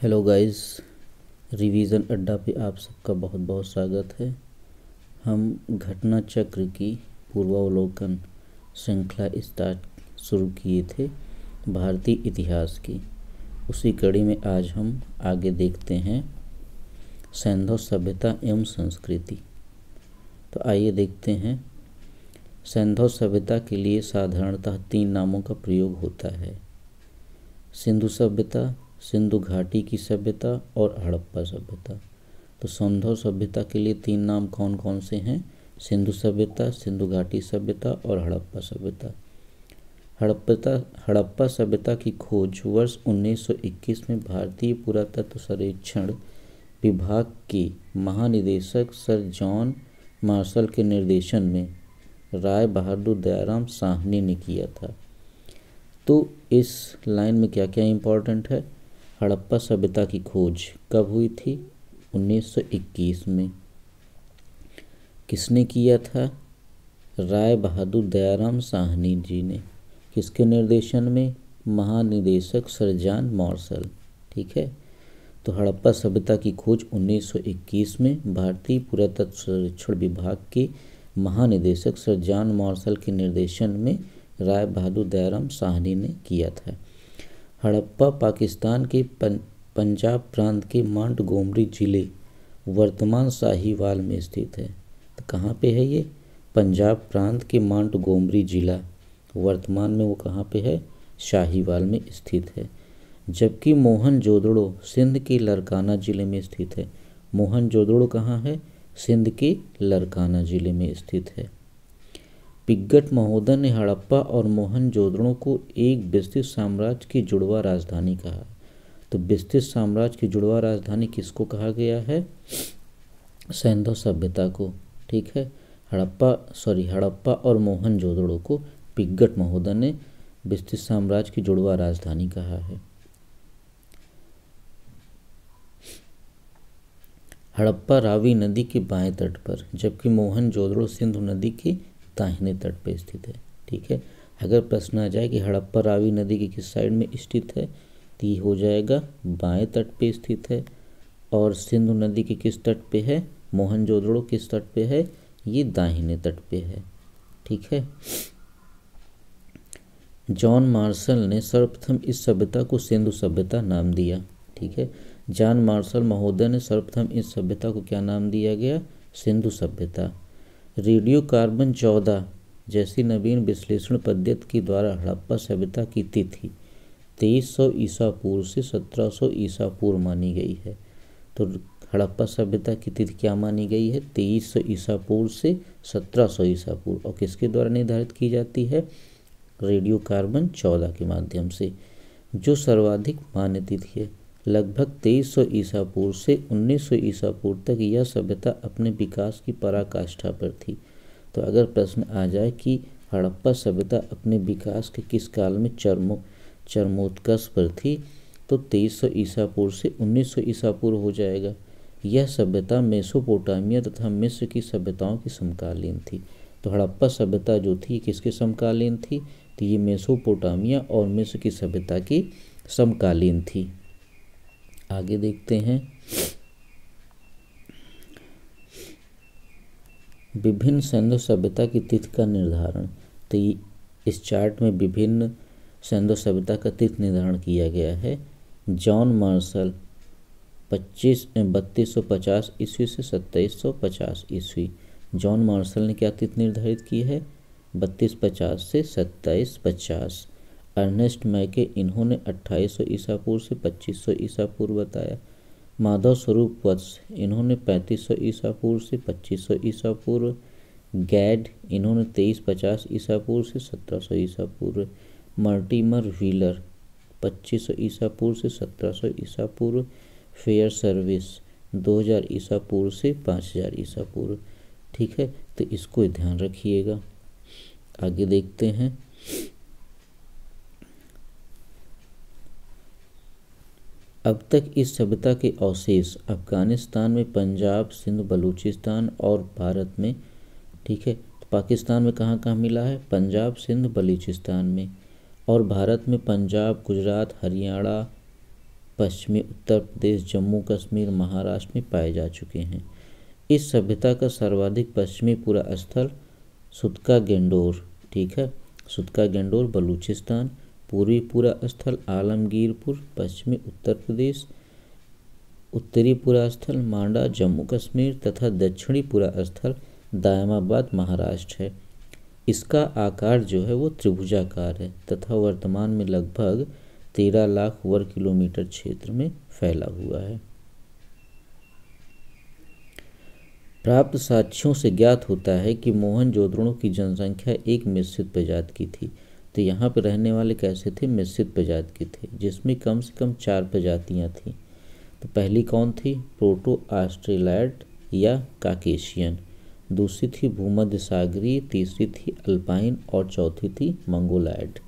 Hello guys, revision अड्डा पे आप सबका बहुत बहुत स्वागत है। हम घटना चक्र की पूर्वावलोकन श्रृंखला शुरू किए थे भारतीय इतिहास की। उसी कड़ी में आज हम आगे देखते हैं सिंधु सभ्यता एवं संस्कृति। तो आइए देखते हैं। सिंधु सभ्यता के लिए साधारणतः 3 नामों का प्रयोग होता है: सिंधु सभ्यता, सिंधु घाटी की सभ्यता और हड़प्पा सभ्यता। तो सिंधु सभ्यता के लिए 3 नाम कौन कौन से हैं? सिंधु सभ्यता, सिंधु घाटी सभ्यता और हड़प्पा सभ्यता। हड़प्पा सभ्यता की खोज वर्ष 1921 में भारतीय पुरातत्व सर्वेक्षण विभाग के महानिदेशक सर जॉन मार्शल के निर्देशन में राय बहादुर दयाराम साहनी ने किया था। तो इस लाइन में क्या क्या इम्पोर्टेंट है? हड़प्पा सभ्यता की खोज कब हुई थी? 1921 में। किसने किया था? राय बहादुर दयाराम साहनी जी ने। किसके निर्देशन में? महानिदेशक सर जॉन मार्शल। ठीक है। तो हड़प्पा सभ्यता की खोज 1921 में भारतीय पुरातत्व सर्वेक्षण विभाग के महानिदेशक सर जॉन मार्शल के निर्देशन में राय बहादुर दयाराम साहनी ने किया था। हड़प्पा पाकिस्तान के पंजाब प्रांत के मोंटगोमरी जिले वर्तमान साहिवाल में स्थित है। तो कहाँ पे है ये? पंजाब प्रांत के मोंटगोमरी जिला वर्तमान में वो कहाँ पे है? शाहीवाल में स्थित है। जबकि मोहनजोदड़ो सिंध के लरकाना जिले में स्थित है। मोहनजोदड़ो कहाँ है? सिंध के लरकाना जिले में स्थित है। पिग्गट महोदय ने हड़प्पा और मोहनजोदड़ो को एक विस्तृत साम्राज्य की जुड़वा राजधानी कहा। तो विस्तृत साम्राज्य की जुड़वा राजधानी किसको कहा गया है? सिंधु सभ्यता को। ठीक है। हड़प्पा और मोहनजोदड़ो को पिग्गट महोदय ने विस्तृत साम्राज्य की जुड़वा राजधानी कहा है। हड़प्पा रावी नदी के बाएं तट पर, जबकि मोहनजोदड़ो सिंधु नदी के दाहिने तट पर स्थित है। ठीक है। अगर प्रश्न आ जाए कि हड़प्पा रावी नदी के किस साइड में स्थित है, तो ये हो जाएगा बाएं तट पे स्थित है। और सिंधु नदी के किस तट पे है? मोहनजोदड़ो किस तट पे है? ये दाहिने तट पे है। ठीक है। जॉन मार्शल ने सर्वप्रथम इस सभ्यता को सिंधु सभ्यता नाम दिया। ठीक है। जॉन मार्शल महोदय ने सर्वप्रथम इस सभ्यता को क्या नाम दिया गया? सिंधु सभ्यता। रेडियो कार्बन 14 जैसी नवीन विश्लेषण पद्धति के द्वारा हड़प्पा सभ्यता की तिथि 2300 ईसा पूर्व से 1700 ईसा पूर्व मानी गई है। तो हड़प्पा सभ्यता की तिथि क्या मानी गई है? 2300 ईसा पूर्व से 1700 ईसा पूर्व। और किसके द्वारा निर्धारित की जाती है? रेडियो कार्बन 14 के माध्यम से, जो सर्वाधिक मान्य तिथि है। लगभग 2300 ईसा पूर्व से 1900 ईसा पूर्व तक यह सभ्यता अपने विकास की पराकाष्ठा पर थी। तो अगर प्रश्न आ जाए कि हड़प्पा सभ्यता अपने विकास के किस काल में चरमोत्कर्ष पर थी, तो 2300 ईसा पूर्व से 1900 ईसा पूर्व हो जाएगा। यह सभ्यता मेसोपोटामिया तथा मिस्र की सभ्यताओं की समकालीन थी। तो हड़प्पा सभ्यता जो थी किसके समकालीन थी? तो ये मेसोपोटामिया और मिस्र की सभ्यता की समकालीन थी। आगे देखते हैं। विभिन्न सिंधु सभ्यता की तिथि का निर्धारण। तो इस चार्ट में विभिन्न सिंधु सभ्यता का तिथि निर्धारण किया गया है। जॉन मार्शल 3250 ईस्वी से 2750 ईस्वी। जॉन मार्शल ने क्या तिथि निर्धारित की है? 3250 से 2750। अर्नेस्ट मैके इन्होंने 2800 ईसा पूर्व से 2500 ईसा पूर्व बताया। माधव स्वरूप वत्स इन्होंने 3500 ईसा पूर्व से 2500 ईसा पूर्व। गैड इन्होंने 2350 ईसा पूर्व से 1700 ईसा पूर्व। मर्टिमर व्हीलर 2500 ईसा पूर्व से 1700 ईसा पूर्व। फेयर सर्विस 2000 ईसा पूर्व से 5000 ईसा पूर्व। ठीक है। तो इसको ध्यान रखिएगा। आगे देखते हैं। अब तक इस सभ्यता के अवशेष अफगानिस्तान में, पंजाब, सिंध, बलूचिस्तान और भारत में। ठीक है। तो पाकिस्तान में कहाँ कहाँ मिला है? पंजाब, सिंध, बलूचिस्तान में। और भारत में पंजाब, गुजरात, हरियाणा, पश्चिमी उत्तर प्रदेश, जम्मू कश्मीर, महाराष्ट्र में पाए जा चुके हैं। इस सभ्यता का सर्वाधिक पश्चिमी पूरा स्थल सुतका गेंडोर, ठीक है, सुतका गेंडोर बलूचिस्तान, पूर्वी पूरा स्थल आलमगीरपुर पश्चिमी उत्तर प्रदेश, उत्तरी पूरा स्थल मांडा जम्मू कश्मीर तथा दक्षिणी पूरा स्थल दायमाबाद महाराष्ट्र है। इसका आकार जो है वो त्रिभुजाकार है तथा वर्तमान में लगभग 13 लाख वर्ग किलोमीटर क्षेत्र में फैला हुआ है। प्राप्त साक्ष्यों से ज्ञात होता है कि मोहनजोदड़ो की जनसंख्या एक मिश्रित प्रजाति की थी। तो यहाँ पर रहने वाले कैसे थे? मिश्रित प्रजाति के थे, जिसमें कम से कम 4 प्रजातियाँ थीं। तो पहली कौन थी? प्रोटो ऑस्ट्रेलॉइड या काकेशियन, दूसरी थी भूमध्य सागरीय, तीसरी थी अल्पाइन और चौथी थी मंगोलॉइड।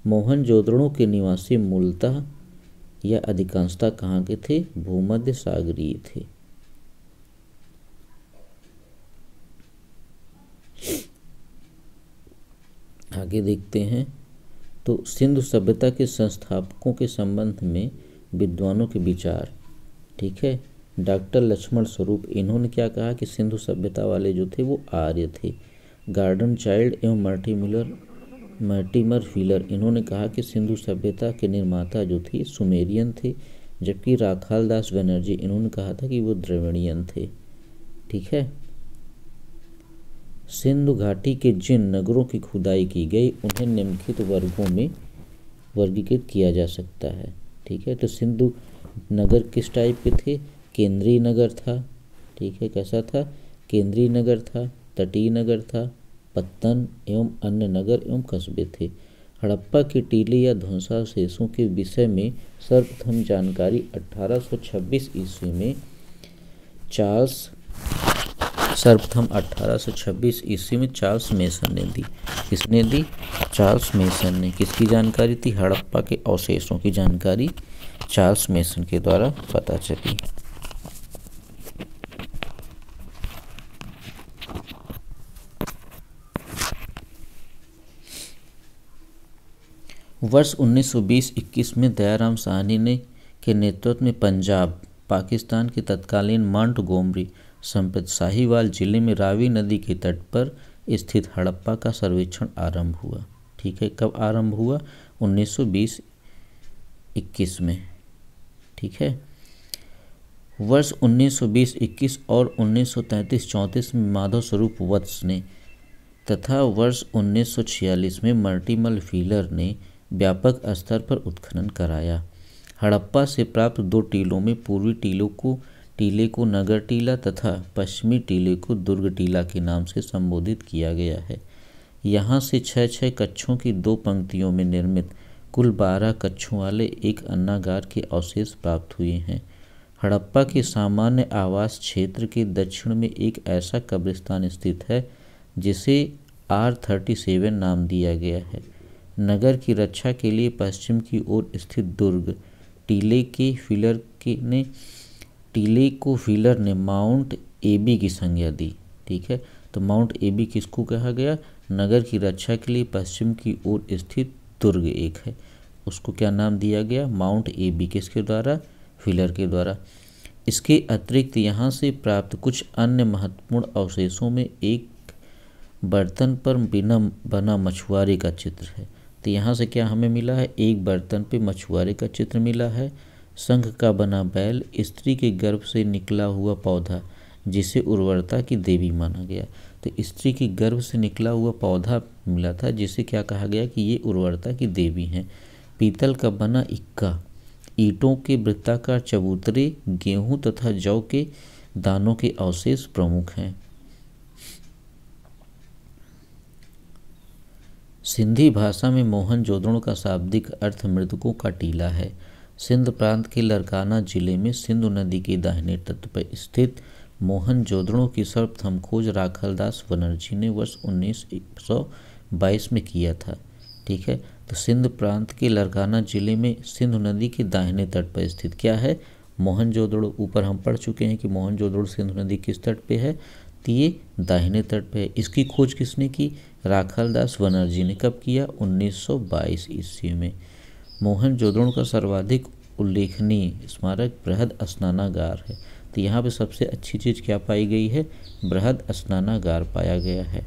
मोहनजोदड़ो के निवासी मूलतः या अधिकांशतः कहाँ के थे? भूमध्य सागरीय थे। आगे देखते हैं। तो सिंधु सभ्यता के संस्थापकों के संबंध में विद्वानों के विचार, ठीक है। डॉक्टर लक्ष्मण स्वरूप, इन्होंने क्या कहा कि सिंधु सभ्यता वाले जो थे वो आर्य थे। गार्डन चाइल्ड एवं मर्टिमर व्हीलर, इन्होंने कहा कि सिंधु सभ्यता के निर्माता जो थे सुमेरियन थे, जबकि राखालदास बनर्जी, इन्होंने कहा था कि वो द्रविड़ियन थे, ठीक है। सिंधु घाटी के जिन नगरों की खुदाई की गई उन्हें निम्नलिखित वर्गों में वर्गीकृत किया जा सकता है, ठीक है। तो सिंधु नगर किस टाइप के थे? केंद्रीय नगर था, ठीक है। कैसा था? केंद्रीय नगर था, तटीय नगर था, पत्तन एवं अन्य नगर एवं कस्बे थे। हड़प्पा के टीले या ध्वंसावशेषों के विषय में सर्वप्रथम जानकारी 1826 ईस्वी में चार्ल्स मेसन ने दी। किसने दी? चार्ल्स मेसन ने। किसकी जानकारी थी? हड़प्पा के अवशेषों की जानकारी चार्ल्स मेसन के द्वारा पता चली। वर्ष 1920-21 में दयाराम साहनी के नेतृत्व में पंजाब, पाकिस्तान के तत्कालीन मोंटगोमरी संप्रत साहिवाल जिले में रावी नदी के तट पर स्थित हड़प्पा का सर्वेक्षण आरंभ हुआ, ठीक है। कब आरंभ हुआ? 1920-21 में, ठीक है। वर्ष 1920-21 और 1933-34 में माधव स्वरूप वत्स ने तथा वर्ष 1946 में मर्टिमर व्हीलर ने व्यापक स्तर पर उत्खनन कराया। हड़प्पा से प्राप्त 2 टीलों में पूर्वी टीले को नगर टीला तथा पश्चिमी टीले को दुर्ग टीला के नाम से संबोधित किया गया है। यहाँ से 6 कक्षों की 2 पंक्तियों में निर्मित कुल 12 कक्षों वाले एक अन्नागार के अवशेष प्राप्त हुए हैं। हड़प्पा के सामान्य आवास क्षेत्र के दक्षिण में एक ऐसा कब्रिस्तान स्थित है जिसे R37 नाम दिया गया है। नगर की रक्षा के लिए पश्चिम की ओर स्थित दुर्ग टीले को व्हीलर ने माउंट एबी की संज्ञा दी, ठीक है। तो माउंट एबी किसको कहा गया? नगर की रक्षा के लिए पश्चिम की ओर स्थित दुर्ग एक है, उसको क्या नाम दिया गया? माउंट एबी। किसके द्वारा? व्हीलर के द्वारा। इसके अतिरिक्त यहाँ से प्राप्त कुछ अन्य महत्वपूर्ण अवशेषों में एक बर्तन पर बना मछुआरे का चित्र है। तो यहाँ से क्या हमें मिला है? एक बर्तन पे मछुआरे का चित्र मिला है, शंख का बना बैल, स्त्री के गर्भ से निकला हुआ पौधा जिसे उर्वरता की देवी माना गया। तो स्त्री के गर्भ से निकला हुआ पौधा मिला था जिसे क्या कहा गया कि ये उर्वरता की देवी हैं। पीतल का बना इक्का, ईंटों के वृत्ताकार चबूतरे, गेहूं तथा जौ के दानों के अवशेष प्रमुख हैं। सिंधी भाषा में मोहनजोदड़ो का शाब्दिक अर्थ मृतकों का टीला है। सिंध प्रांत के लरकाना जिले में सिंधु नदी के दाहिने तट पर स्थित मोहनजोदड़ो की सर्वप्रथम खोज राखालदास बनर्जी ने वर्ष 1922 में किया था, ठीक है। तो सिंध प्रांत के लरकाना जिले में सिंधु नदी के दाहिने तट पर स्थित क्या है? मोहनजोदड़ो। ऊपर हम पढ़ चुके हैं कि मोहनजोदड़ो सिंधु नदी किस तट पे है? तो ये दाहिने तट पे है। इसकी खोज किसने की? राखालदास बनर्जी ने। कब किया? 1922 ईस्वी में। मोहनजोदड़ो का सर्वाधिक उल्लेखनीय स्मारक बृहद स्नानागार है। तो यहाँ पे सबसे अच्छी चीज़ क्या पाई गई है? बृहद स्नानागार पाया गया है।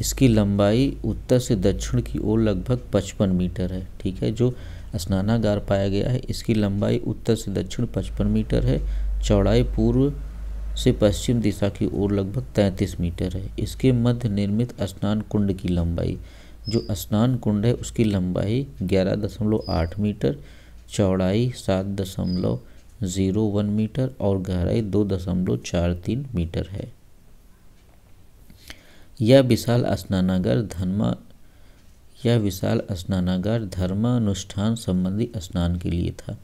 इसकी लंबाई उत्तर से दक्षिण की ओर लगभग 55 मीटर है। ठीक है, जो स्नानागार पाया गया है इसकी लंबाई उत्तर से दक्षिण 55 मीटर है, चौड़ाई पूर्व से पश्चिम दिशा की ओर लगभग 33 मीटर है। इसके मध्य निर्मित स्नान कुंड की लंबाई, जो स्नान कुंड है उसकी लंबाई 11.8 मीटर, चौड़ाई 7.01 मीटर और गहराई 2.43 मीटर है। यह विशाल स्नानागार धर्मानुष्ठान संबंधी स्नान के लिए था।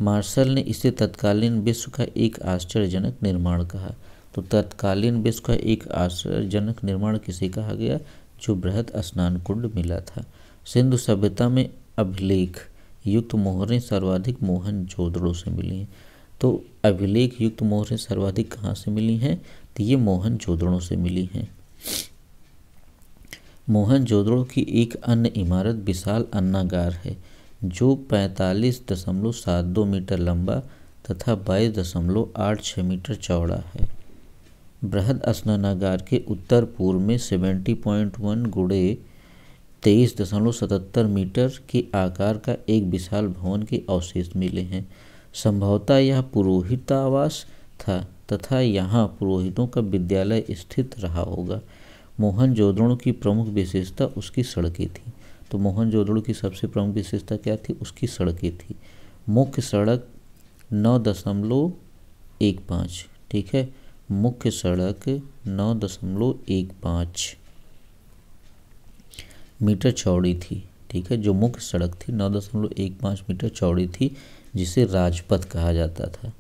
मार्शल ने इसे तत्कालीन विश्व का एक आश्चर्यजनक निर्माण कहा। तो तत्कालीन विश्व का एक आश्चर्यजनक निर्माण किसे कहा गया? जो बृहद स्नान कुंड मिला था। सिंधु सभ्यता में अभिलेख युक्त मोहरें सर्वाधिक मोहनजोदड़ो से मिली हैं। तो अभिलेख युक्त मोहरें सर्वाधिक कहाँ से मिली हैं? तो ये मोहनजोदड़ो से मिली हैं। मोहनजोदड़ो की एक अन्य इमारत विशाल अन्नागार है, जो 45.72 मीटर लंबा तथा 22.86 मीटर चौड़ा है। बृहद स्नानागार के उत्तर पूर्व में 70.1 गुणे 23.77 मीटर के आकार का एक विशाल भवन के अवशेष मिले हैं। संभवतः यह पुरोहितावास था तथा यहाँ पुरोहितों का विद्यालय स्थित रहा होगा। मोहनजोदड़ो की प्रमुख विशेषता उसकी सड़कें थी। तो मोहनजोदड़ो की सबसे प्रमुख विशेषता क्या थी? उसकी सड़कें थी। मुख्य सड़क 9.15, ठीक है, मुख्य सड़क 9.15 मीटर चौड़ी थी। ठीक है, जो मुख्य सड़क थी 9.15 मीटर चौड़ी थी, जिसे राजपथ कहा जाता था।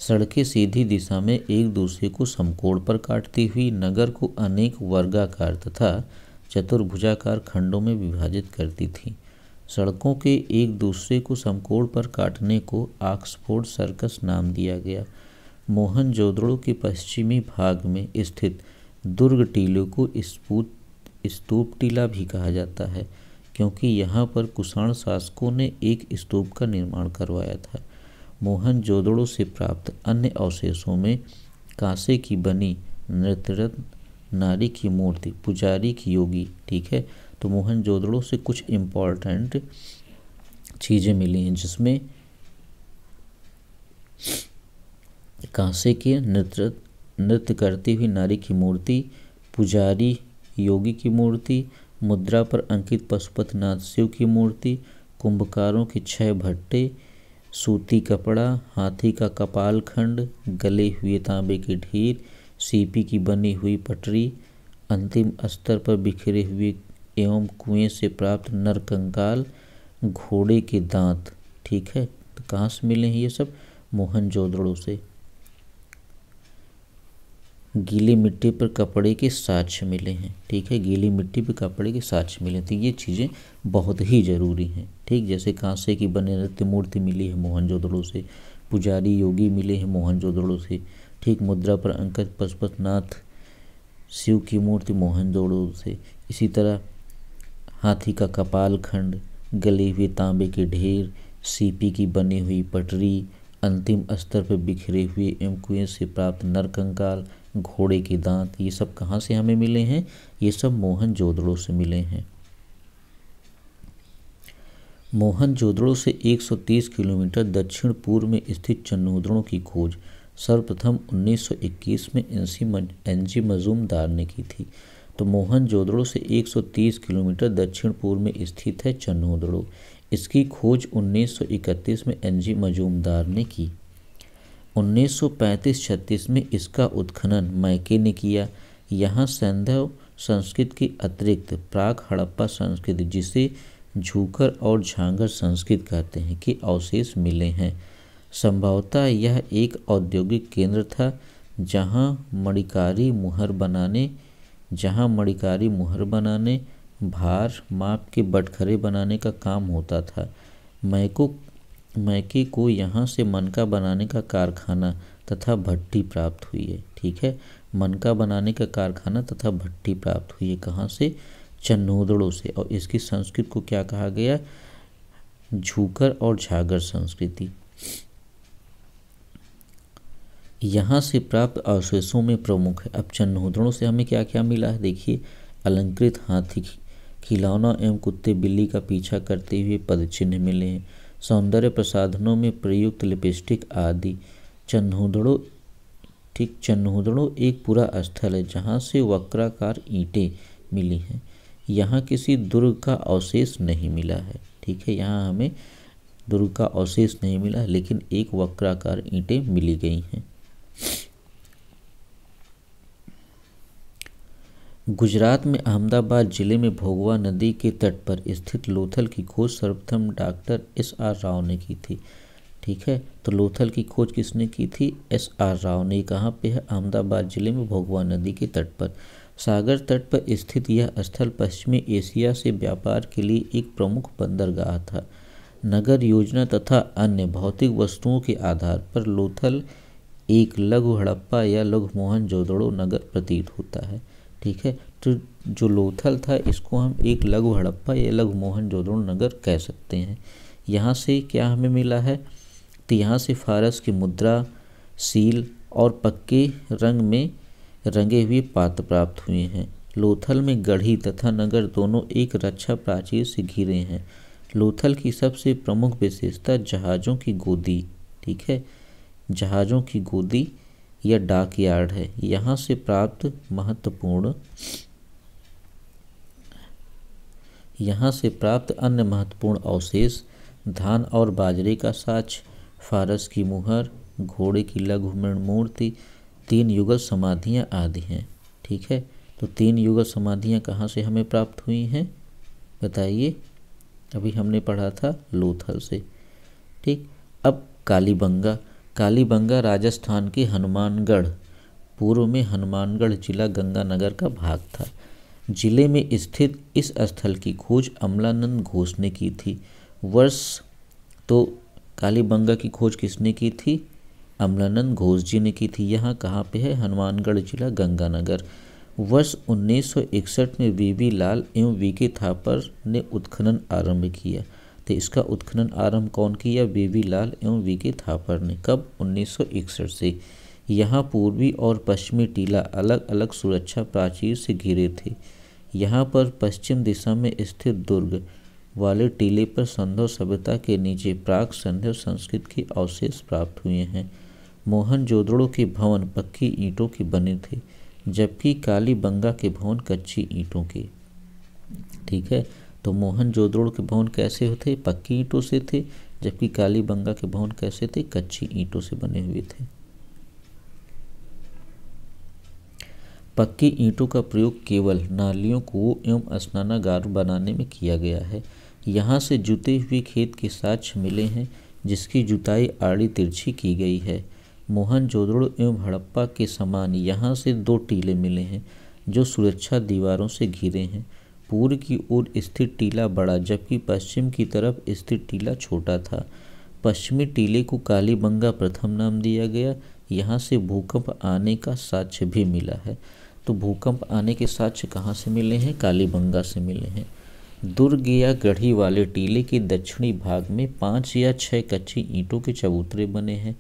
सड़कें सीधी दिशा में एक दूसरे को समकोण पर काटती हुई नगर को अनेक वर्गाकार तथा चतुर्भुजाकार खंडों में विभाजित करती थीं। सड़कों के एक दूसरे को समकोण पर काटने को ऑक्सफोर्ड सर्कस नाम दिया गया। मोहनजोदड़ो के पश्चिमी भाग में स्थित दुर्ग टीले को स्तूप टीला भी कहा जाता है, क्योंकि यहाँ पर कुषाण शासकों ने एक स्तूप का निर्माण करवाया था। मोहनजोदड़ो से प्राप्त अन्य अवशेषों में कांसे की बनी नृत्यरत्न, नारी की मूर्ति, पुजारी की योगी। ठीक है, तो मोहनजोदड़ो से कुछ इम्पॉर्टेंट चीज़ें मिली हैं, जिसमें कांसे के नृत्य करती हुई नारी की मूर्ति, पुजारी योगी की मूर्ति, मुद्रा पर अंकित पशुपतिनाथ शिव की मूर्ति, कुंभकारों के 6 भट्टे, सूती कपड़ा, हाथी का कपाल खंड, गले हुए तांबे के ढेर, सीपी की बनी हुई पटरी, अंतिम स्तर पर बिखरे हुए एवं कुएं से प्राप्त नरकंकाल, घोड़े के दांत। ठीक है, तो कहाँ से मिले हैं ये सब? मोहनजोदड़ो से। गीली मिट्टी पर कपड़े के साक्ष्य मिले हैं। ठीक है, गीली मिट्टी पर कपड़े के साक्ष्य मिले, तो ये चीज़ें बहुत ही ज़रूरी हैं। ठीक, जैसे कांसे की बने नृत्य मूर्ति मिली है मोहनजोदड़ो से, पुजारी योगी मिले हैं मोहनजोदड़ो से। ठीक, मुद्रा पर अंकित पशुपतिनाथ शिव की मूर्ति मोहनजोदड़ो से। इसी तरह हाथी का कपाल खंड, गले हुए तांबे के ढेर, सीपी की बनी हुई पटरी, अंतिम स्तर पर बिखरे हुए एवं कुएं से प्राप्त नरकंकाल, घोड़े के दांत, ये सब कहाँ से हमें मिले हैं? ये सब मोहनजोदड़ो से मिले हैं। मोहनजोदड़ो से 130 किलोमीटर दक्षिण पूर्व में स्थित चन्होदड़ो की खोज सर्वप्रथम 1921 में एनजी मजूमदार ने की थी। तो मोहनजोदड़ो से 130 किलोमीटर दक्षिण पूर्व में स्थित है चन्होदड़ो। इसकी खोज 1931 में एनजी मजूमदार ने की। 1935-36 में इसका उत्खनन मैके ने किया। यहाँ सैंधव संस्कृत के अतिरिक्त प्राक हड़प्पा संस्कृति, जिसे झूकर और झांगर संस्कृत कहते हैं, के अवशेष मिले हैं। संभवतः यह एक औद्योगिक केंद्र था, जहाँ मणिकारी मुहर बनाने, भार माप के बटखरे बनाने का काम होता था। मैके को यहाँ से मनका बनाने का कारखाना तथा भट्टी प्राप्त हुई है। ठीक है, मनका बनाने का कारखाना तथा भट्टी प्राप्त हुई है कहाँ से? चन्होदड़ो से। और इसकी संस्कृत को क्या कहा गया? झूकर और झागर संस्कृति। यहाँ से प्राप्त अवशेषों में प्रमुख है। अब चिन्होदड़ों से हमें क्या क्या मिला है देखिए, अलंकृत हाथी, खिलौना एवं कुत्ते बिल्ली का पीछा करते हुए पदचिन्ह मिले हैं। सौंदर्य प्रसाधनों में प्रयुक्त लिपस्टिक आदि। चिन्होदड़ों, ठीक, चिन्होदड़ों एक पूरा स्थल है जहाँ से वक्राकार ईंटें मिली हैं। यहाँ किसी दुर्ग का अवशेष नहीं मिला है, ठीक है, यहाँ हमें दुर्ग का अवशेष नहीं मिला, लेकिन एक वक्राकार ईंटें मिली गई हैं। गुजरात में अहमदाबाद जिले में भोगवा नदी के तट पर स्थित लोथल की खोज सर्वप्रथम डॉक्टर एस.आर. राव ने की थी, ठीक है। तो लोथल की खोज किसने की थी? एस.आर. राव ने। कहाँ पे है? अहमदाबाद जिले में भोगवा नदी के तट पर। सागर तट पर स्थित यह स्थल पश्चिमी एशिया से व्यापार के लिए एक प्रमुख बंदरगाह था। नगर योजना तथा अन्य भौतिक वस्तुओं के आधार पर लोथल एक लघु हड़प्पा या लघु मोहनजोदड़ो नगर प्रतीत होता है, ठीक है। तो जो लोथल था इसको हम एक लघु हड़प्पा या लघु मोहनजोदड़ो नगर कह सकते हैं। यहाँ से क्या हमें मिला है? तो यहाँ से फारस की मुद्रा, सील और पक्के रंग में रंगे हुए पात्र प्राप्त हुए हैं। लोथल में गढ़ी तथा नगर दोनों एक रक्षा प्राचीर से घिरे हैं। लोथल की सबसे प्रमुख विशेषता जहाज़ों की गोदी, ठीक है, जहाज़ों की गोदी या डाक यार्ड है। यहाँ से प्राप्त अन्य महत्वपूर्ण अवशेष धान और बाजरे का साक्ष्य, फारस की मुहर, घोड़े की लघु मूर्ति, 3 युगल समाधियाँ आदि हैं, ठीक है। तो 3 युगल समाधियाँ कहाँ से हमें प्राप्त हुई हैं बताइए? अभी हमने पढ़ा था लोथल से, ठीक। अब कालीबंगा। कालीबंगा राजस्थान के हनुमानगढ़, पूर्व में हनुमानगढ़ जिला गंगानगर का भाग था, जिले में स्थित इस स्थल की खोज अमलानंद घोष ने की थी। तो कालीबंगा की खोज किसने की थी? अमलानंद घोष जी ने की थी। यहाँ कहाँ पे है? हनुमानगढ़ जिला गंगानगर। वर्ष 1961 में वी.वी. लाल एवं वी.के. थापर ने उत्खनन आरंभ किया। तो इसका उत्खनन आरंभ कौन किया? वी.वी. लाल एवं वी.के. थापर ने। कब? 1961 से। यहाँ पूर्वी और पश्चिमी टीला अलग अलग सुरक्षा प्राचीर से घिरे थे। यहाँ पर पश्चिम दिशा में स्थित दुर्ग वाले टीले पर सिंधु सभ्यता के नीचे प्राक सिंधु संस्कृति के अवशेष प्राप्त हुए हैं। मोहनजोदड़ो के भवन पक्की ईंटों के बने थे, जबकि कालीबंगा के भवन कच्ची ईंटों के, ठीक है। तो मोहनजोदड़ो के भवन कैसे होते? पक्की ईंटों से थे, जबकि कालीबंगा के भवन कैसे थे? कच्ची ईंटों से बने हुए थे। पक्की ईंटों का प्रयोग केवल नालियों, कुओं एवं स्नानागार बनाने में किया गया है। यहाँ से जुते हुए खेत के साक्ष्य मिले हैं, जिसकी जुताई आड़ी तिरछी की गई है। मोहनजोदड़ो एवं हड़प्पा के समान यहाँ से 2 टीले मिले हैं, जो सुरक्षा दीवारों से घिरे हैं। पूर्व की ओर स्थित टीला बड़ा, जबकि पश्चिम की तरफ स्थित टीला छोटा था। पश्चिमी टीले को कालीबंगा प्रथम नाम दिया गया। यहाँ से भूकंप आने का साक्ष्य भी मिला है। तो भूकंप आने के साक्ष्य कहाँ से मिले हैं? कालीबंगा से मिले हैं। दुर्ग या गढ़ी वाले टीले के दक्षिणी भाग में 5 या 6 कच्ची ईंटों के चबूतरे बने हैं।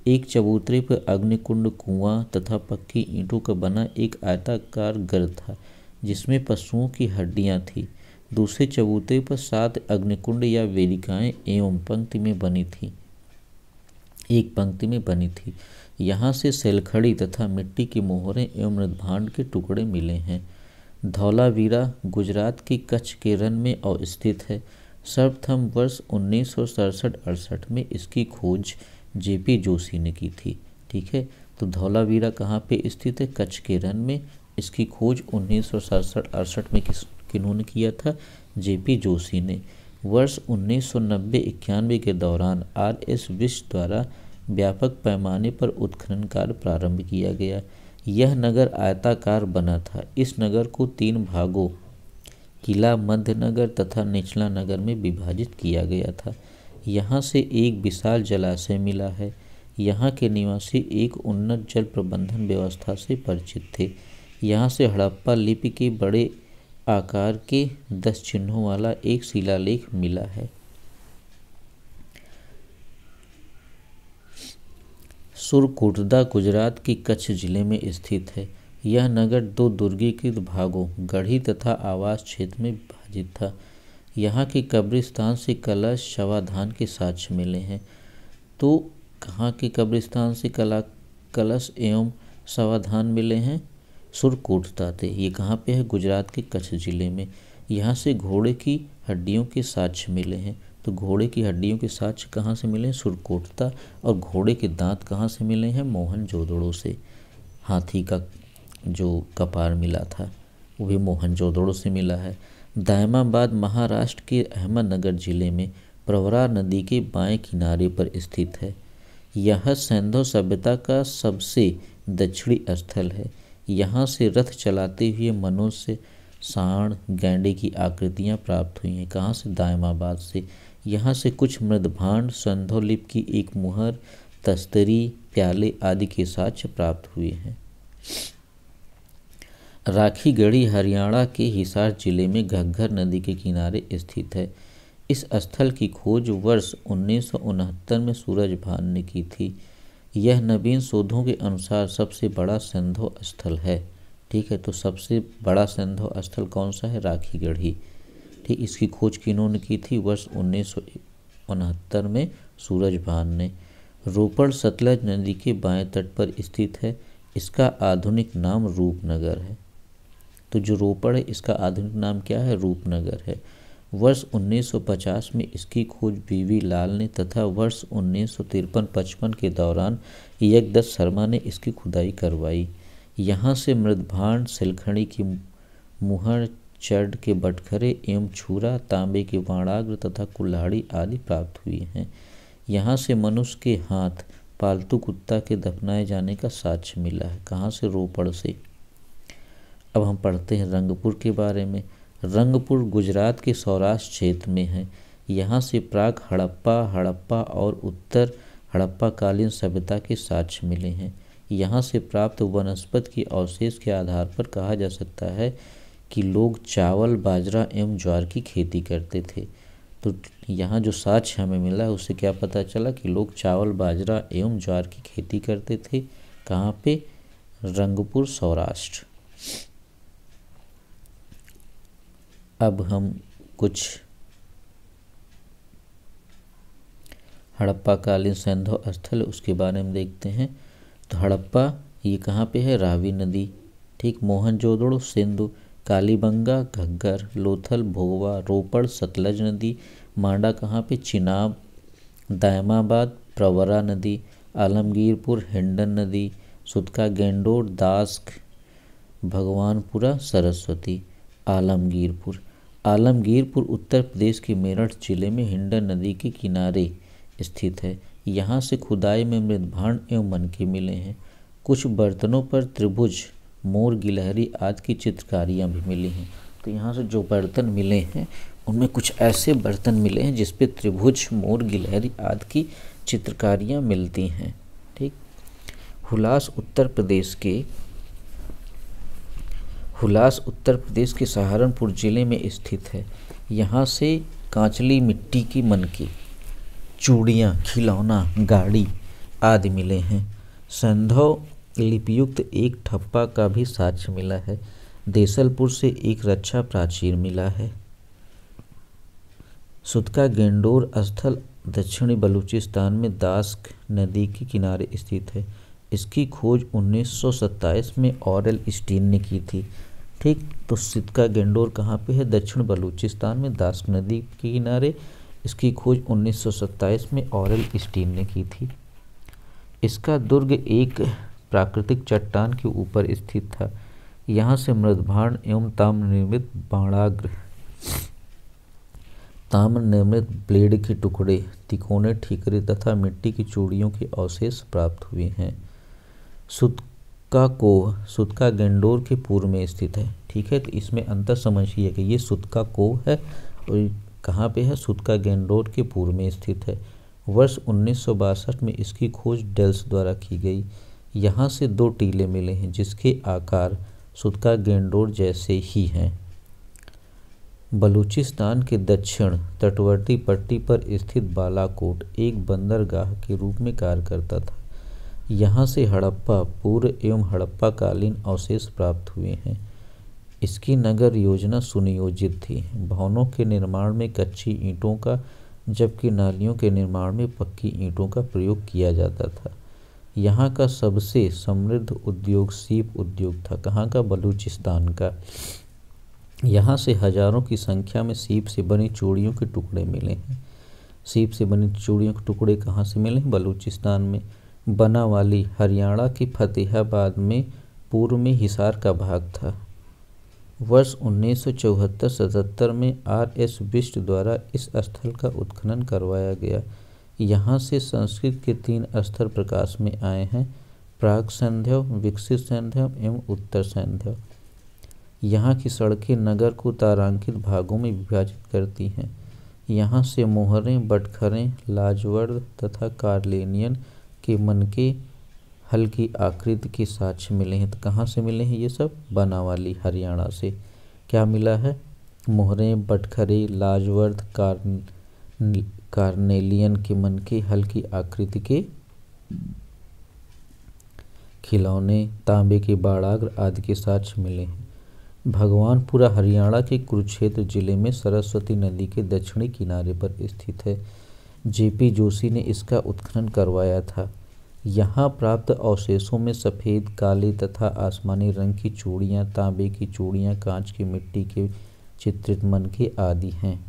एक चबूतरे पर अग्निकुंड, कुआं तथा पक्की ईंटों का बना एक आयताकार गर्त था, जिसमें पशुओं की हड्डियां थीं। दूसरे चबूतरे पर 7 अग्निकुंड या वेदिकाएं एवं पंक्ति में बनी थी, एक पंक्ति में बनी थी। यहाँ से सेलखड़ी तथा मिट्टी की मोहरें एवं मृदभांड के टुकड़े मिले हैं। धौलावीरा गुजरात के कच्छ के रण में अवस्थित है। सर्वप्रथम वर्ष 1967-68 में इसकी खोज जे.पी. जोशी ने की थी, ठीक है। तो धौलावीरा कहाँ पे स्थित है? कच्छ के रण में। इसकी खोज 1967-68 में किन्होंने किया था? जे.पी. जोशी ने। वर्ष 1990-91 के दौरान R.S. विश्व द्वारा व्यापक पैमाने पर उत्खनन कार्य प्रारंभ किया गया। यह नगर आयताकार बना था। इस नगर को 3 भागों, किला, मध्य नगर तथा निचला नगर में विभाजित किया गया था। यहाँ से एक विशाल जलाशय मिला है। यहाँ के निवासी एक उन्नत जल प्रबंधन व्यवस्था से परिचित थे। यहाँ से हड़प्पा लिपि के बड़े आकार के 10 चिन्हों वाला एक शिलालेख मिला है। सुरकोटदा गुजरात के कच्छ जिले में स्थित है। यह नगर दो दुर्गीकृत भागों गढ़ी तथा आवास क्षेत्र में विभाजित था। यहाँ के कब्रिस्तान से कलश शवाधान के साक्ष्य मिले हैं। तो कहाँ के कब्रिस्तान से कलश एवं शवाधान मिले हैं? सुरकोटदा थे। ये कहाँ पे है? गुजरात के कच्छ जिले में। यहाँ से घोड़े की हड्डियों के साक्ष्य मिले हैं। तो घोड़े की हड्डियों के साक्ष्य कहाँ से मिले हैं? सुरकोटदा। और घोड़े के दांत कहाँ से मिले हैं? मोहनजोदड़ो से। हाथी का जो कपार मिला था वो भी मोहनजोदड़ो से मिला है। दायमाबाद महाराष्ट्र के अहमदनगर जिले में प्रवरा नदी के बाएं किनारे पर स्थित है। यह सिंधु सभ्यता का सबसे दक्षिणी स्थल है। यहाँ से रथ चलाते हुए मनुष्य, सांड, गैंडे की आकृतियाँ प्राप्त हुई हैं। कहाँ से? दायमाबाद से। यहाँ से कुछ मृदभांड, सिंधु लिपि की एक मुहर, तस्तरी, प्याले आदि के साक्ष्य प्राप्त हुए हैं। राखीगढ़ी हरियाणा के हिसार जिले में घग्गर नदी के किनारे स्थित है। इस स्थल की खोज वर्ष 1969 में सूरजभान ने की थी। यह नवीन शोधों के अनुसार सबसे बड़ा सिंधु स्थल है। ठीक है, तो सबसे बड़ा सिंधु स्थल कौन सा है? राखीगढ़ी। ठीक, इसकी खोज किन्होंने की थी? वर्ष 1969 में सूरजभान ने। रोपड़ सतलज नदी के बाएं तट पर स्थित है। इसका आधुनिक नाम रूपनगर है। तो जो रोपड़ है इसका आधुनिक नाम क्या है? रूपनगर है। वर्ष 1950 में इसकी खोज बीवी लाल ने तथा वर्ष 1953-55 के दौरान यज्ञदत्त शर्मा ने इसकी खुदाई करवाई। यहाँ से मृदभांड, सिलखड़ी की मुहर, चढ़ के बटखरे एवं छुरा, तांबे के बाणाग्र तथा कुल्हाड़ी आदि प्राप्त हुए हैं। यहाँ से मनुष्य के हाथ, पालतू कुत्ता के दफनाए जाने का साक्ष्य मिला है। कहाँ से? रोपड़ से। अब हम पढ़ते हैं रंगपुर के बारे में। रंगपुर गुजरात के सौराष्ट्र क्षेत्र में है। यहाँ से प्राक हड़प्पा और उत्तर हड़प्पा कालीन सभ्यता के साक्ष्य मिले हैं। यहाँ से प्राप्त वनस्पति के अवशेष के आधार पर कहा जा सकता है कि लोग चावल, बाजरा एवं ज्वार की खेती करते थे। तो यहाँ जो साक्ष्य हमें मिला है उससे क्या पता चला कि लोग चावल, बाजरा एवं ज्वार की खेती करते थे। कहाँ पे? रंगपुर, सौराष्ट्र। अब हम कुछ हड़प्पाकालीन सिंधु स्थल उसके बारे में देखते हैं। तो हड़प्पा ये कहाँ पे है? रावी नदी। ठीक, मोहनजोदड़ो सिंधु, कालीबंगा घग्गर, लोथल भोगवा, रोपड़ सतलज नदी, मांडा कहाँ पे? चिनाब, दायमाबाद प्रवरा नदी, आलमगीरपुर हिंडन नदी, सुतका गेंडोर दास्क, भगवानपुरा सरस्वती। आलमगीरपुर उत्तर प्रदेश के मेरठ जिले में हिंडन नदी के किनारे स्थित है। यहाँ से खुदाई में मृदभांड एवं मनके मिले हैं। कुछ बर्तनों पर त्रिभुज, मोर, गिलहरी आदि की चित्रकारियाँ भी मिली हैं। तो यहाँ से जो बर्तन मिले हैं उनमें कुछ ऐसे बर्तन मिले हैं जिस पे त्रिभुज, मोर, गिलहरी आदि की चित्रकारियाँ मिलती हैं। ठीक, हुलास उत्तर प्रदेश के सहारनपुर जिले में स्थित है। यहाँ से कांचली मिट्टी की मनके, चूड़ियाँ, खिलौना, गाड़ी आदि मिले हैं। सिंधु लिपियुक्त एक ठप्पा का भी साक्ष्य मिला है। देसलपुर से एक रक्षा प्राचीर मिला है। सुतका गेंडोर स्थल दक्षिणी बलूचिस्तान में दास्क नदी के किनारे स्थित है। इसकी खोज 1927 में ऑरेल स्टीन ने की थी। ठीक, तो सुतका गेंडोर कहाँ पे है? दक्षिण बलूचिस्तान में दास्क नदी के किनारे। इसकी खोज 1927 में ऑरेल स्टीन ने की थी। इसका दुर्ग एक प्राकृतिक चट्टान के ऊपर स्थित था। यहाँ से मृदभांड एवं ताम्र निर्मित बाणाग्र, ताम्र निर्मित ब्लेड के टुकड़े, तिकोने ठीकरे तथा मिट्टी की चूड़ियों के अवशेष प्राप्त हुए हैं। सुतका गेंडोर के पूर्व में स्थित है। ठीक है, तो इसमें अंतर समझिए कि ये सुतका कोह है और कहाँ पे है? सुतका गेंडोर के पूर्व में स्थित है। वर्ष 1962 में इसकी खोज डेल्स द्वारा की गई। यहाँ से दो टीले मिले हैं जिसके आकार सुतका गेंडोर जैसे ही हैं। बलूचिस्तान के दक्षिण तटवर्ती पट्टी पर स्थित बालाकोट एक बंदरगाह के रूप में कार्य करता था। यहाँ से हड़प्पा पूर्व एवं हड़प्पा कालीन अवशेष प्राप्त हुए हैं। इसकी नगर योजना सुनियोजित थी। भवनों के निर्माण में कच्ची ईंटों का, जबकि नालियों के निर्माण में पक्की ईंटों का प्रयोग किया जाता था। यहाँ का सबसे समृद्ध उद्योग सीप उद्योग था। कहाँ का? बलूचिस्तान का। यहाँ से हजारों की संख्या में सीप से बनी चूड़ियों के टुकड़े मिले हैं। सीप से बनी चूड़ियों के टुकड़े कहाँ से मिले हैं? बलूचिस्तान में। बनावाली हरियाणा के फतेहाबाद में पूर्व में हिसार का भाग था। वर्ष 1974-77 में R.S. बिष्ट द्वारा इस स्थल का उत्खनन करवाया गया। यहाँ से संस्कृत के 3 स्तर प्रकाश में आए हैं: प्राक सैंधव, विकसित सैंधव एवं उत्तर सैंधव। यहाँ की सड़कें नगर को तारांकित भागों में विभाजित करती हैं। यहाँ से मोहरें, बटखरें, लाजवर्द तथा कार्लेनियन के मनके हल्की आकृति के साक्ष्य मिले हैं। तो कहाँ से मिले हैं ये सब? बनावाली हरियाणा से। क्या मिला है? मोहरें, बटखरे, लाजवर्द, कार्नेलियन के मनके हल्की आकृति के खिलौने, तांबे के बाड़ाग्र आदि के साक्ष्य मिले हैं। भगवानपुरा हरियाणा के कुरुक्षेत्र जिले में सरस्वती नदी के दक्षिणी किनारे पर स्थित है। J.P. जोशी ने इसका उत्खनन करवाया था। यहाँ प्राप्त अवशेषों में सफ़ेद, काले तथा आसमानी रंग की चूड़ियाँ, तांबे की चूड़ियाँ, कांच की मिट्टी के चित्रित मनके आदि हैं।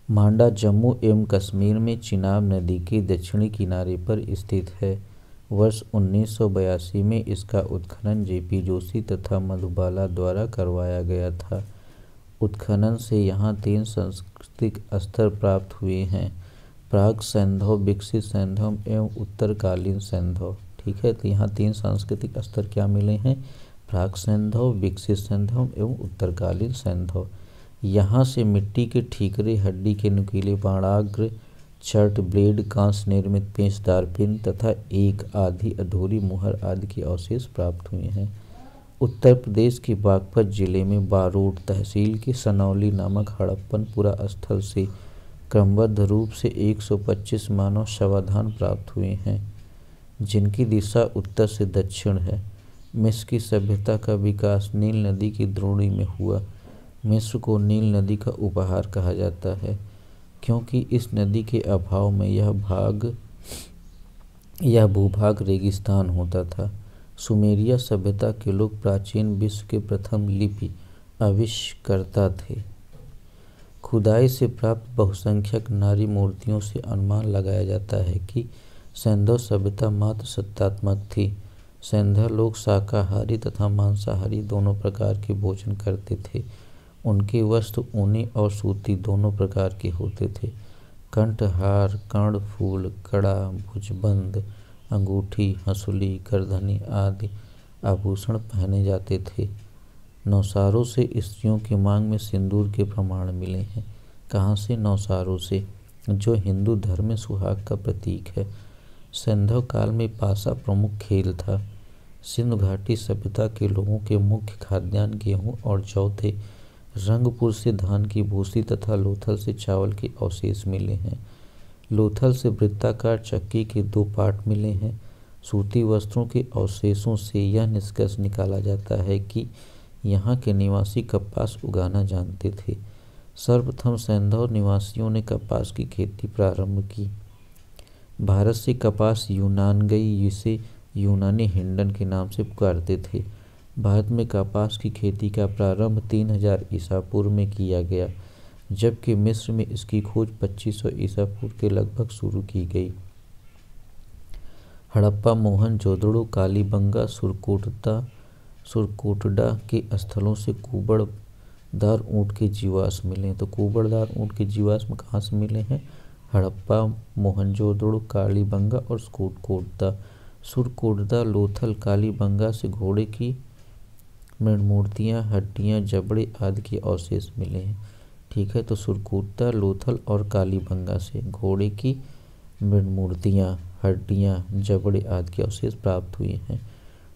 मांडा जम्मू एवं कश्मीर में चिनाब नदी के दक्षिणी किनारे पर स्थित है। वर्ष 1982 में इसका उत्खनन J.P. जोशी तथा मधुबाला द्वारा करवाया गया था। उत्खनन से यहाँ 3 सांस्कृतिक स्तर प्राप्त हुए हैं: प्राक सैंधव, विकसित सैंधव एवं उत्तरकालीन सैंधव। ठीक है, तो यहाँ 3 सांस्कृतिक स्तर क्या मिले हैं? प्राक सैंधव, विकसित सैंधव एवं उत्तरकालीन सैंधव। यहाँ से मिट्टी के ठीकरे, हड्डी के नुकीले बाणाग्र, चर्ट, ब्लेड, कांस्य निर्मित पेचदार पिन तथा एक आधी अधूरी मुहर आदि के अवशेष प्राप्त हुए हैं। उत्तर प्रदेश के बागपत जिले में बारोट तहसील के सनौली नामक हड़प्पनपुरा स्थल से क्रमबद्ध रूप से 125 मानव शवाधान प्राप्त हुए हैं, जिनकी दिशा उत्तर से दक्षिण है। मिस्र की सभ्यता का विकास नील नदी की द्रोणी में हुआ। मिस्र को नील नदी का उपहार कहा जाता है, क्योंकि इस नदी के अभाव में यह भूभाग रेगिस्तान होता था। सुमेरिया सभ्यता के लोग प्राचीन विश्व के प्रथम लिपि आविष्कर्ता थे। खुदाई से प्राप्त बहुसंख्यक नारी मूर्तियों से अनुमान लगाया जाता है कि सैंधव सभ्यता मात्र सत्तात्मक थी। सैंधव लोग शाकाहारी तथा मांसाहारी दोनों प्रकार के भोजन करते थे। उनके वस्त्र ऊनी और सूती दोनों प्रकार के होते थे। कंठहार, कर्णफूल, कड़ा, भुजबंद, अंगूठी, हंसुली, करधनी आदि आभूषण पहने जाते थे। नौसारों से स्त्रियों की मांग में सिंदूर के प्रमाण मिले हैं। कहाँ से? नौसारों से, जो हिंदू धर्म में सुहाग का प्रतीक है। सैंधव काल में पासा प्रमुख खेल था। सिंधु घाटी सभ्यता के लोगों के मुख्य खाद्यान्न गेहूँ और जौ थे। रंगपुर से धान की भूसी तथा लोथल से चावल के अवशेष मिले हैं। लोथल से वृत्ताकार चक्की के 2 पाट मिले हैं। सूती वस्त्रों के अवशेषों से यह निष्कर्ष निकाला जाता है कि यहाँ के निवासी कपास उगाना जानते थे। सर्वप्रथम सैंधव निवासियों ने कपास की खेती प्रारंभ की। भारत से कपास यूनान गई, जिसे यूनानी हिंडन के नाम से पुकारते थे। भारत में कपास की खेती का प्रारंभ 3000 ईसा पूर्व में किया गया, जबकि मिस्र में इसकी खोज 2500 ईसा पूर्व के लगभग शुरू की गई। हड़प्पा, मोहनजोदड़ो, कालीबंगा, सुरकोटडा के स्थलों से कुबड़दार ऊँट के जीवाश्म मिले हैं। तो कुबड़दार ऊँट के जीवाश्म कहाँ से मिले हैं? हड़प्पा, मोहनजोदड़ो, कालीबंगा और सुरकोटडा। सुरकोटडा, लोथल, कालीबंगा से घोड़े की मृणमूर्तियाँ, हड्डियाँ, जबड़े आदि के अवशेष मिले हैं। ठीक है, तो सुरकोटडा, लोथल और कालीबंगा से घोड़े की मृणमूर्तियाँ, हड्डियाँ, जबड़े आदि के अवशेष प्राप्त हुए हैं।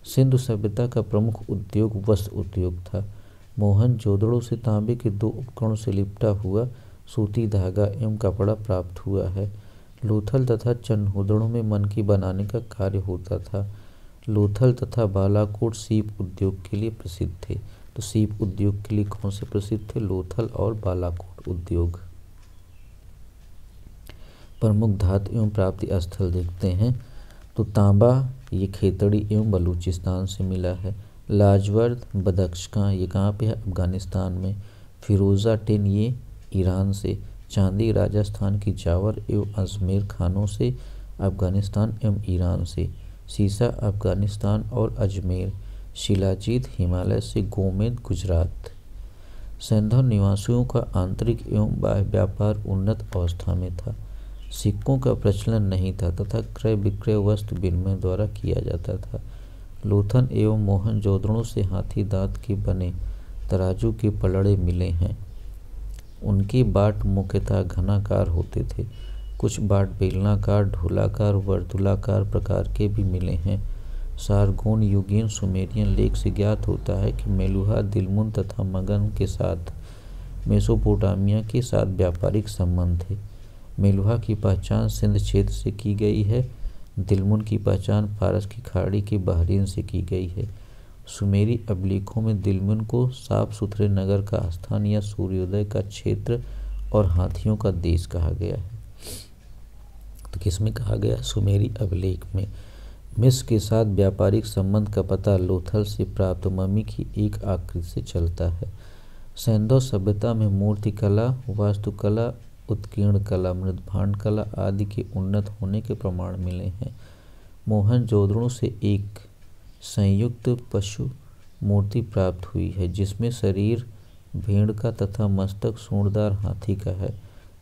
सिंधु सभ्यता का प्रमुख उद्योग वस्त्र उद्योग था। मोहनजोदड़ो से तांबे के 2 उपकरणों से लिपटा हुआ सूती धागा एवं कपड़ा प्राप्त हुआ है। लोथल तथा चन्हूदड़ों में मनकी बनाने का कार्य होता था। लोथल तथा बालाकोट सीप उद्योग के लिए प्रसिद्ध थे। तो सीप उद्योग के लिए कौन से प्रसिद्ध थे? लोथल और बालाकोट उद्योग। प्रमुख धातु एवं प्राप्ति स्थल देखते हैं तो तांबा ये खेतड़ी एवं बलूचिस्तान से मिला है। लाजवर्द बदख्शां ये कहाँ पे है? अफगानिस्तान में। फिरोज़ा टिन ये ईरान से। चांदी राजस्थान की जावर एवं अजमेर खानों से, अफगानिस्तान एवं ईरान से। सीसा अफगानिस्तान और अजमेर। शिलाजीत हिमालय से, गोमेद गुजरात। सैंधव निवासियों का आंतरिक एवं बाह्य व्यापार उन्नत अवस्था में था। सिक्कों का प्रचलन नहीं था तथा क्रय विक्रय वस्तु विनिमय द्वारा किया जाता था। लोथल एवं मोहनजोदड़ो से हाथी दांत के बने तराजू के पलड़े मिले हैं। उनके बाट मुख्यतः घनाकार होते थे। कुछ बाट बेलनाकार, ढोलाकार, वर्तुलाकार प्रकार के भी मिले हैं। सारगोन युगीन सुमेरियन लेख से ज्ञात होता है कि मेलुहा, दिलमुन तथा मगन के साथ मेसोपोटामिया के साथ व्यापारिक संबंध थे। मेलुहा की पहचान सिंध क्षेत्र से की गई है। दिलमुन की पहचान फारस की खाड़ी के बहरीन से की गई है। सुमेरी अभिलेखों में दिलमुन को साफ सुथरे नगर का स्थान या सूर्योदय का क्षेत्र और हाथियों का देश कहा गया है। तो किसमें कहा गया? सुमेरी अभिलेख में। मिस्र के साथ व्यापारिक संबंध का पता लोथल से प्राप्त मम्मी की एक आकृति से चलता है। सैंधव सभ्यता में मूर्तिकला, वास्तुकला, उत्कीर्ण कला, मृदभांड कला आदि के उन्नत होने के प्रमाण मिले हैं। मोहनजोदड़ो से एक संयुक्त पशु मूर्ति प्राप्त हुई है जिसमें शरीर भेड़ का तथा मस्तक सूंडदार हाथी का है।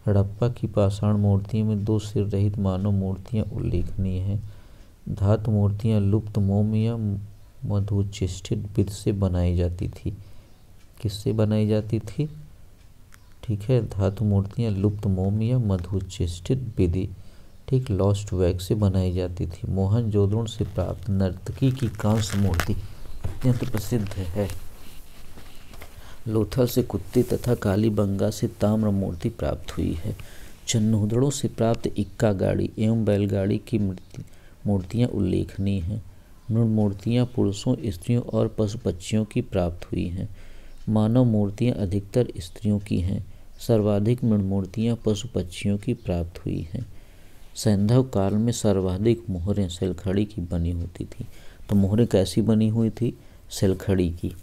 हड़प्पा की पाषाण मूर्तियों में 2 सिर रहित मानव मूर्तियां उल्लेखनीय हैं। धातु मूर्तियां लुप्त मोम या मधुचिष्ठित बिद से बनाई जाती थी। किससे बनाई जाती थी? ठीक है, धातु मूर्तियां लुप्त मोम या मधुचिष्ठित बिदी, ठीक, लॉस्ट वैक्स से बनाई जाती थी। मोहनजोदड़ो से प्राप्त नर्तकी की कांस्य मूर्ति अत्यंत प्रसिद्ध है। लोथल से कुत्ते तथा कालीबंगा से ताम्र मूर्ति प्राप्त हुई है। चन्हूदड़ो से प्राप्त इक्का गाड़ी एवं बैलगाड़ी की मूर्तियां उल्लेखनीय हैं। मृण मूर्तियां पुरुषों, स्त्रियों और पशु पक्षियों की प्राप्त हुई हैं। मानव मूर्तियां अधिकतर स्त्रियों की हैं। सर्वाधिक मृण मूर्तियां पशु पक्षियों की प्राप्त हुई हैं। सैंधव काल में सर्वाधिक मोहरें सिलखड़ी की बनी होती थी। तो मोहरें कैसी बनी हुई थी? सिलखड़ी की।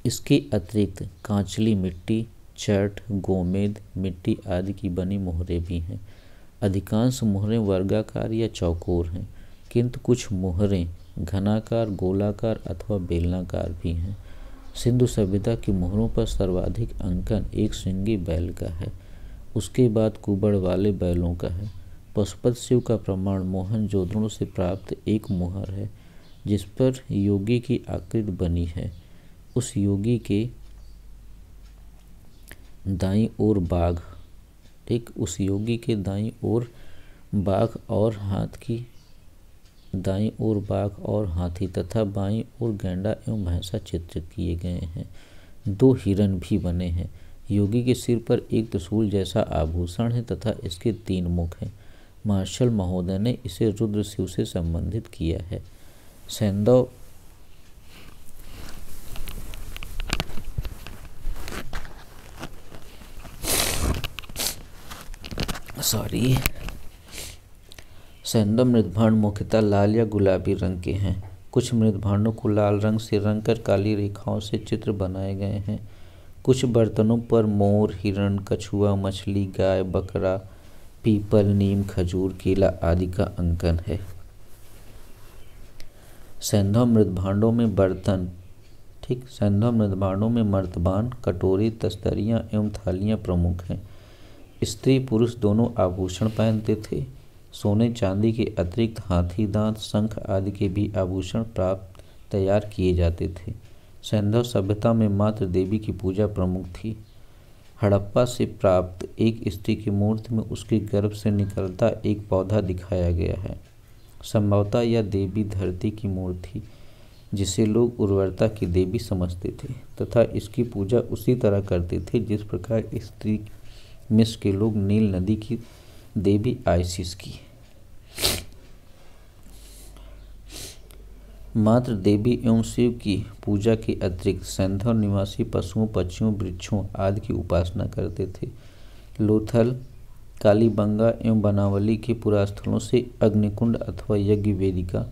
इसके अतिरिक्त कांचली मिट्टी, चट, गोमेद मिट्टी आदि की बनी मोहरें भी हैं। अधिकांश मोहरें वर्गाकार या चौकोर हैं, किंतु कुछ मोहरें घनाकार, गोलाकार अथवा बेलनाकार भी हैं। सिंधु सभ्यता की मोहरों पर सर्वाधिक अंकन एक सिंगी बैल का है। उसके बाद कुबड़ वाले बैलों का है। पशुपत शिव का प्रमाण मोहनजोदड़ो से प्राप्त एक मोहर है जिस पर योगी की आकृति बनी है। उस योगी के दाईं ओर बाघ, ठीक, उस योगी के दाईं ओर बाघ और दाईं ओर बाघ और हाथी तथा बाईं ओर गैंडा एवं भैंसा चित्रित किए गए हैं। 2 हिरण भी बने हैं। योगी के सिर पर एक त्रिशूल जैसा आभूषण है तथा इसके 3 मुख हैं। मार्शल महोदय ने इसे रुद्र शिव से संबंधित किया है। सैंधव सैंधव मृदभांड मुख्यतः लाल या गुलाबी रंग के हैं। कुछ मृदभांडों को लाल रंग से रंग कर काली रेखाओं से चित्र बनाए गए हैं। कुछ बर्तनों पर मोर, हिरण, कछुआ, मछली, गाय, बकरा, पीपल, नीम, खजूर, केला आदि का अंकन है। सैंधव मृदभांडों में बर्तन, ठीक, सैंधव मृदभांडों में मर्तबान, कटोरी, तस्तरियाँ एवं थालियाँ प्रमुख हैं। स्त्री पुरुष दोनों आभूषण पहनते थे। सोने चांदी के अतिरिक्त हाथी दांत, शंख आदि के भी आभूषण तैयार किए जाते थे। सैंधव सभ्यता में मातृ देवी की पूजा प्रमुख थी। हड़प्पा से प्राप्त एक स्त्री की मूर्ति में उसके गर्भ से निकलता एक पौधा दिखाया गया है। संभवतः यह देवी धरती की मूर्ति जिसे लोग उर्वरता की देवी समझते थे तथा इसकी पूजा उसी तरह करते थे जिस प्रकार स्त्री मिस्र के लोग नील नदी की देवी आइसिस की। मात्र देवी एवं शिव की पूजा के अतिरिक्त सैंधव निवासी पशुओं, पक्षियों, वृक्षों आदि की उपासना करते थे। लोथल, कालीबंगा एवं बनावली के पुरास्थलों से अग्निकुंड अथवा यज्ञ वेदिका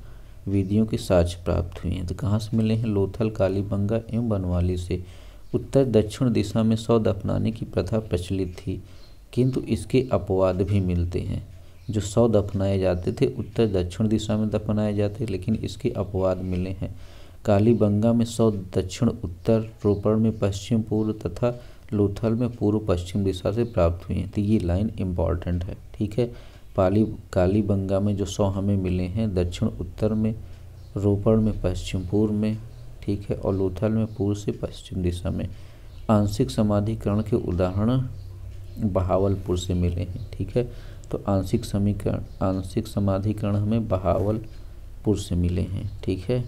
वेदियों के साक्ष्य प्राप्त हुए हैं। तो कहाँ से मिले हैं? लोथल, कालीबंगा एवं बनवाली से। उत्तर दक्षिण दिशा में शव दफनाने की प्रथा प्रचलित थी, किंतु इसके अपवाद भी मिलते हैं। जो शव दफनाए जाते थे उत्तर दक्षिण दिशा में दफनाए जाते, लेकिन इसके अपवाद मिले हैं। कालीबंगा में शव दक्षिण उत्तर, रोपड़ में पश्चिम पूर्व तथा लोथल में पूर्व पश्चिम दिशा से प्राप्त हुई हैं। तो ये लाइन इम्पॉर्टेंट है, ठीक है। कालीबंगा में जो शव हमें मिले हैं दक्षिण उत्तर में, रोपड़ में पश्चिम पूर्व में, ठीक है, और लोथल में पूर्व से पश्चिम दिशा में। आंशिक समाधिकरण के उदाहरण बहावलपुर से मिले हैं, ठीक है। तो आंशिक समाधिकरण हमें बहावलपुर से मिले हैं, ठीक है।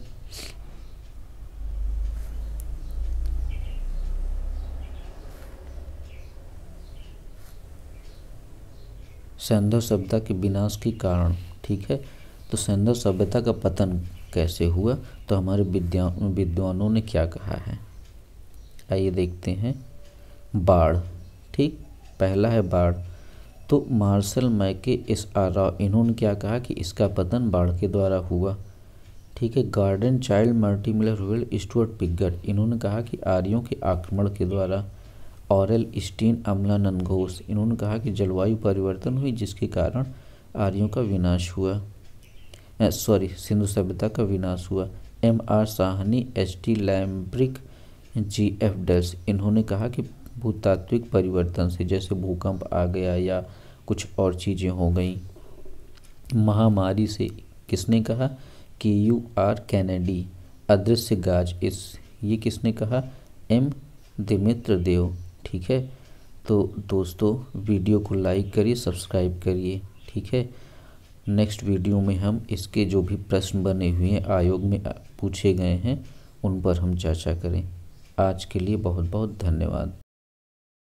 सैंधव सभ्यता के विनाश के कारण, ठीक है। तो सैंधव सभ्यता का पतन कैसे हुआ? तो हमारे विद्वानों ने क्या कहा है, आइए देखते हैं। बाढ़, ठीक, पहला है बाढ़। तो मार्शल मैके एस.आर. राव, इन्होंने क्या कहा कि इसका पतन बाढ़ के द्वारा हुआ, ठीक है। Gordon Childe, Mortimer Wheeler, Stuart Piggott, इन्होंने कहा कि आर्यों के आक्रमण के द्वारा। ऑरेल स्टीन, अम्लानंद घोष, इन्होंने कहा कि जलवायु परिवर्तन हुई जिसके कारण आर्यों का विनाश हुआ, सिंधु सभ्यता का विनाश हुआ। M.R. Sahni, H.T. लैम्ब्रिक, G.F. Dells, इन्होंने कहा कि भूतात्विक परिवर्तन से, जैसे भूकंप आ गया या कुछ और चीज़ें हो गई। महामारी से, किसने कहा? K.U.R. कैनेडी। अदृश्य गाज, ये किसने कहा? M. दिमित्र देव, ठीक है। तो दोस्तों वीडियो को लाइक करिए, सब्सक्राइब करिए, ठीक है। नेक्स्ट वीडियो में हम इसके जो भी प्रश्न बने हुए हैं आयोग में पूछे गए हैं उन पर हम चर्चा करें। आज के लिए बहुत बहुत धन्यवाद।